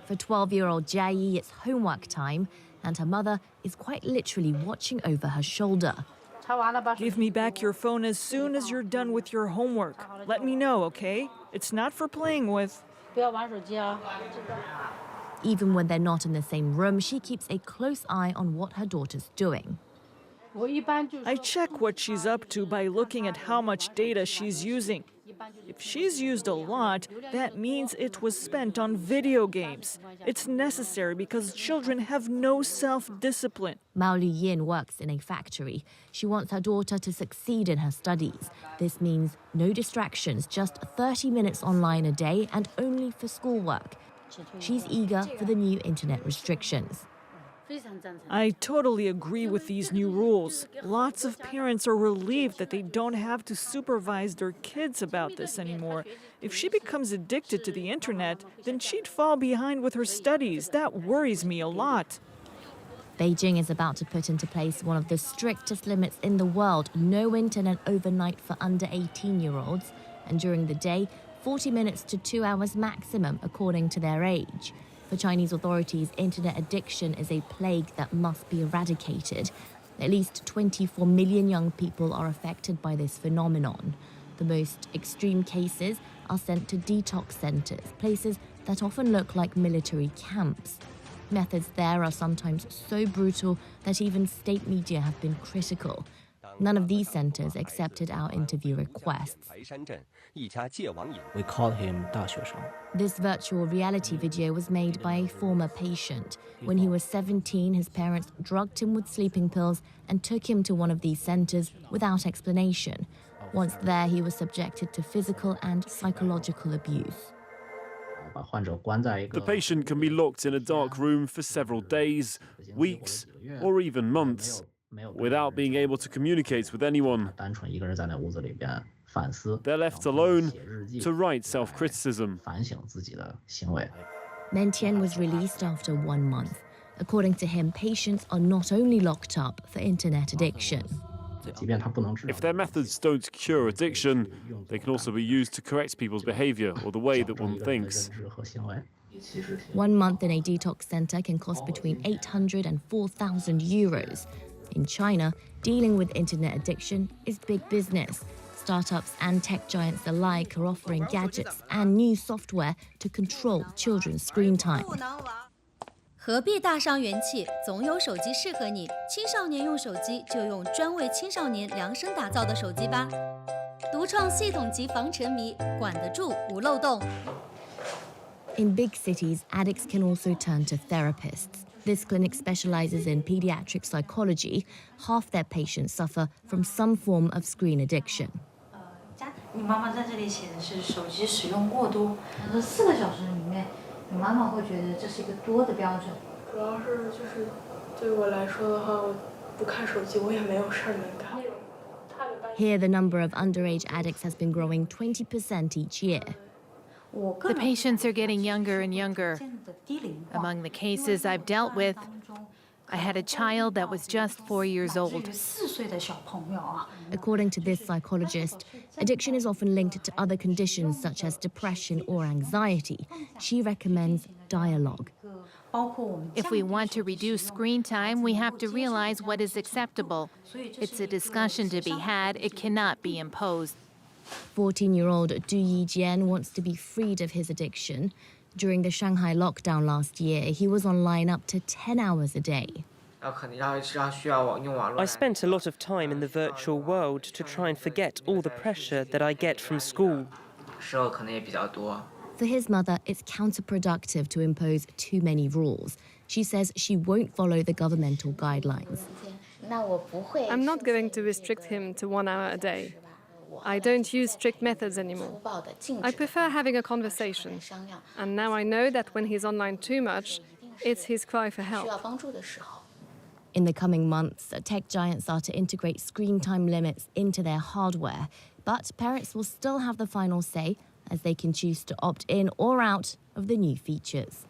For 12-year-old Jia Yi, it's homework time, and her mother is quite literally watching over her shoulder. Give me back your phone as soon as you're done with your homework. Let me know, okay? It's not for playing with. Even when they're not in the same room, she keeps a close eye on what her daughter's doing. I check what she's up to by looking at how much data she's using. If she's used a lot, that means it was spent on video games. It's necessary because children have no self-discipline. Mao Luyin works in a factory. She wants her daughter to succeed in her studies. This means no distractions, just 30 minutes online a day and only for schoolwork. She's eager for the new internet restrictions. I totally agree with these new rules. Lots of parents are relieved that they don't have to supervise their kids about this anymore. If she becomes addicted to the internet, then she'd fall behind with her studies. That worries me a lot. Beijing is about to put into place one of the strictest limits in the world: no internet overnight for under 18-year-olds, and during the day, 40 minutes to 2 hours maximum according to their age. For Chinese authorities, internet addiction is a plague that must be eradicated. At least 24 million young people are affected by this phenomenon. The most extreme cases are sent to detox centers, places that often look like military camps. Methods there are sometimes so brutal that even state media have been critical. None of these centers accepted our interview requests. We called him 大学生. This virtual reality video was made by a former patient. When he was 17, his parents drugged him with sleeping pills and took him to one of these centers without explanation. Once there, he was subjected to physical and psychological abuse. The patient can be locked in a dark room for several days, weeks, or even months, without being able to communicate with anyone. They're left alone to write self-criticism. Mentian was released after 1 month. According to him, patients are not only locked up for internet addiction. If their methods don't cure addiction, they can also be used to correct people's behavior or the way that one thinks. 1 month in a detox center can cost between 800 and 4,000 euros. In China, dealing with internet addiction is big business. Startups and tech giants alike are offering gadgets and new software to control children's screen time. 何必大伤元气？总有手机适合你。青少年用手机就用专为青少年量身打造的手机吧。独创系统级防沉迷，管得住，无漏洞。In big cities, addicts can also turn to therapists. This clinic specializes in pediatric psychology. Half their patients suffer from some form of screen addiction. 你妈妈在这里写的是手机使用过多，这4个小时里面，你妈妈会觉得这是一个多的标准。主要是就是对我来说的话，我不看手机我也没有事儿能干。Here, the number of underage addicts has been growing 20% each year. The patients are getting younger and younger. Among the cases I've dealt with, I had a child that was just 4 years old. According to this psychologist, addiction is often linked to other conditions such as depression or anxiety. She recommends dialogue. If we want to reduce screen time, we have to realize what is acceptable. It's a discussion to be had. It cannot be imposed. 14-year-old Du Yijian wants to be freed of his addiction. During the Shanghai lockdown last year, he was online up to 10 hours a day. I spent a lot of time in the virtual world to try and forget all the pressure that I get from school. For his mother, it's counterproductive to impose too many rules. She says she won't follow the governmental guidelines. I'm not going to restrict him to 1 hour a day. I don't use strict methods anymore. I prefer having a conversation. And now I know that when he's online too much, it's his cry for help. In the coming months, tech giants are to integrate screen time limits into their hardware. But parents will still have the final say, as they can choose to opt in or out of the new features.